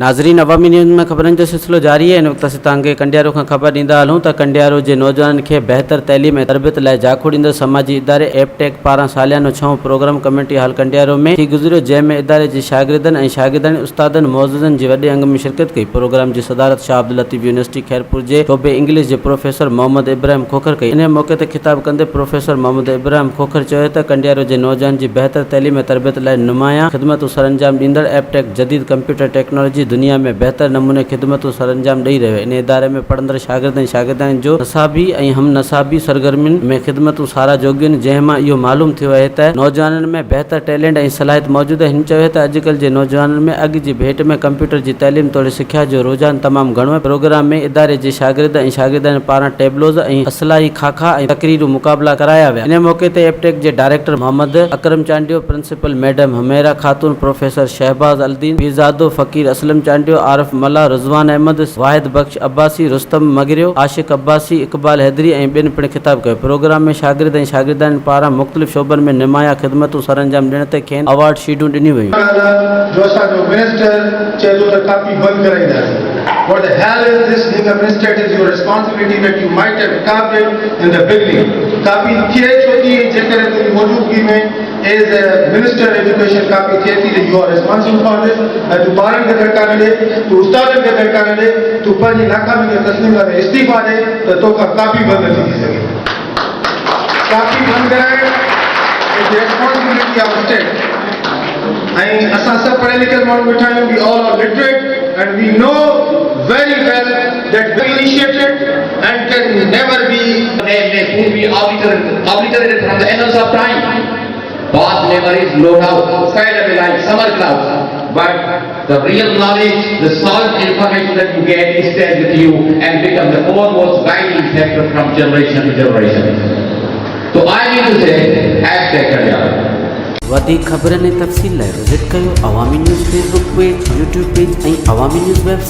नाज़रीन, अवामी न्यूज़ में खबरन जो सिलसिलो जारी है। इन वक्त असीं कंडियारो खां ख़बर ॾींदा हलूं त कंडियारो जे नौजवाननि खे बहितर तैलीम ऐं तरबियत लाइ जाखोड़ींदड़ समाजी इदारे AIBTech पारां सालियानो 6 प्रोग्राम कमेटी हाल कंडियारो में थी गुज़रियो, जंहिंमें इदारे जे शागिर्दनि ऐं शागिर्दनि उस्तादनि मौज़ूदनि जी वॾे अंग में शिरकत कई। प्रोग्राम जी सदारत शाह अब्दुल लतीफ़ यूनिवर्सिटी खैरपुर जे शोबे इंग्लिश जे प्रोफेसर मोहम्मद इब्राहिम खोखर कई। इन मौके ते खिताब कंदे प्रोफेसर मोहम्मद इब्राहिम खोखर चयो त कंडियारो जे नौजवान जी बहितर तैलीम ऐं तरबियत लाइ नुमायां ख़िदमतूं सरअंजाम ॾींदड़ AIBTech जदीद कंप्यूटर टेक्नोलॉजी दुनिया में बहितर नमूने ख़िदमतूं सरअंजाम ॾेई रहियो। इन इदारे में पढ़ंदड़ शागिर्द ऐं शागिर्दनि जो नसाबी ऐं हम नसाबी सरगर्मियुनि में ख़िदमतूं सारा जोगियुनि, जंहिं मां इहो मालूम थियो आहे त नौजवाननि में बहितर टैलेंट ऐं सलाहियत मौजूदु आहे। हिन चयो त अॼुकल्ह जे नौजवाननि में अॻु जी भेट में कंप्यूटर जी तैलीम तोड़े सिख्या जो रुझान तमामु घणो आहे। प्रोग्राम में इदारे जे शागिर्द ऐं शागिर्दनि पारां टेबलोज़ ऐं असलाही खाका ऐं तकरीरू मुक़ाबला कराया विया। इन मौके ते AIBTech जे director Mohammad Akram Chandio, principal madam Humaira खातून, प्रोफेसर शहबाज अलदीन, पीरज़ादो फ़कीर असलम चांडियो, आरिफ मल्ला, रिज़वान अहमद, वाहिद बख्श अब्बासी, रुस्तम मगरियो, आशिक अब्बासी, इक़बाल हैदरी ऐं ॿियनि पिणु ख़िताब कयो। प्रोग्राम में शागिर्द ऐं शागिर्दनि पारां मुख़्तलिफ़ शोबनि में नुमायां ख़िदमतूं सरअंजाम ॾियण ते खेनि अवार्ड शीटूं ॾिनियूं वयूं। जो असांजो मिनिस्टर चए थो त कापी बंदि कराईंदासीं। What the hell is this? Being a minister, it is your responsibility that you might have carved it in the beginning. Copy थिए छो थी जेकर तुंहिंजी मौजूदगी में as a minister education copy थिए थी त you are responsible for this. ऐं तूं ॿारनि खे दड़का न ॾे, तूं उस्तादनि खे दड़का न ॾे, तूं पंहिंजी नाकामी खे तस्लीम करे इस्तीफ़ा ॾे त तोखां कापी बंदि नथी थी सघे। कापी बंदि कराइण is the responsibility of the state. ऐं असां सभु पढ़ियल लिखियल माण्हू वेठा आहियूं, we all are literate and we know very well that we initiated and can never be obliterated from the annals of time. Past memories blown out, fade away like summer clouds. But the real knowledge, the solid information that you get is stayed with you and become the foremost guiding factor from generation to generation. So I need to say, AIBTech Kandiaro. वधीक ख़बरनि ऐं तफ़सील लाइ visit कयो अवामी news Facebook page, YouTube page ऐं अवामी news website.